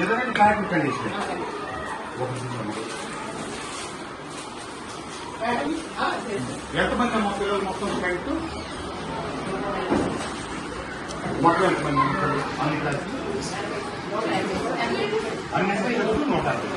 ఏదైనా packing condition ఎంతమంది అమ్మ పిల్లలు మొత్తం ఫ్రెండ్ మొత్తం ఎంతమంది అన్ని కలిసి అన్ని 160.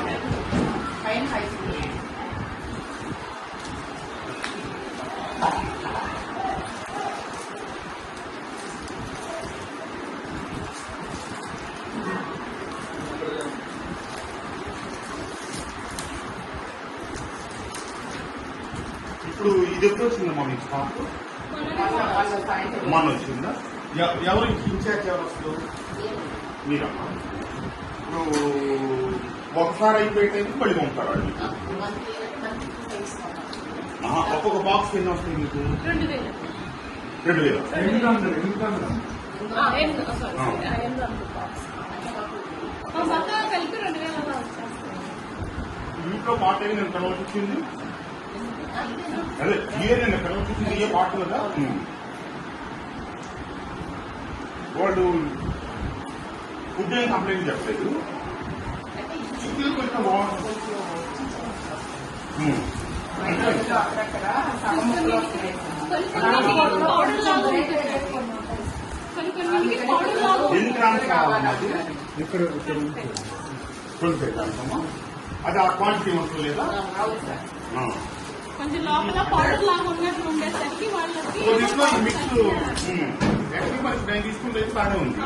ఇప్పుడు ఇది ఎప్పుడు వచ్చిందమ్మా మీకు స్టాఫ్ మన వచ్చిందా ఎవరు ఇన్ఛార్జ్ ఎవరు వస్తారు మీరమ్మా ఇప్పుడు ఒకసారి అయిపోయే టైంకి మళ్ళీ పంపుతారు వాళ్ళు ఒక్కొక్క బాక్స్ ఎన్ని వస్తాయి మీకు 2000 ఇంట్లో పాట నేను పిల్లలకి వచ్చింది అదే ఇయర్ నేను పిల్లలకి వచ్చింది ఏ పాట కదా వాళ్ళు ఫుడ్ ఏం కంప్లైంట్ చెప్పలేదు చికెన్ కొంచెం బాగుంటుంది ఎన్ని గ్రామ్స్ కావాలన్నది ఇక్కడ కొలిపేద్దామమ్మా అది ఆ క్వాంటిటీ ఉంటుంది లేదా కొంచెం లోపల పౌడర్ లాగా ఉన్నట్లు ఉండేసరికి వాళ్ళకి మిక్స్ యాక్చువల్లీ నేను తీసుకుంటే బాగానే ఉంది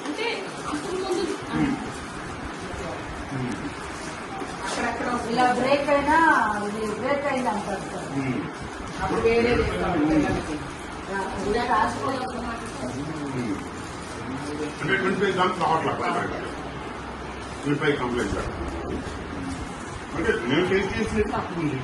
అంటే అప్పుడు ముందు అక్కడక్కడ ఇలా బ్రేక్ అయినా బ్రేక్ అయింది అంటారు అప్పుడు వేరే అంటే 25 గ్రామ్స్ రావట్లా 25 కంప్లైంట్ అంటే నేను టేస్ట్ చేసినట్టు అప్పుడు ఉంది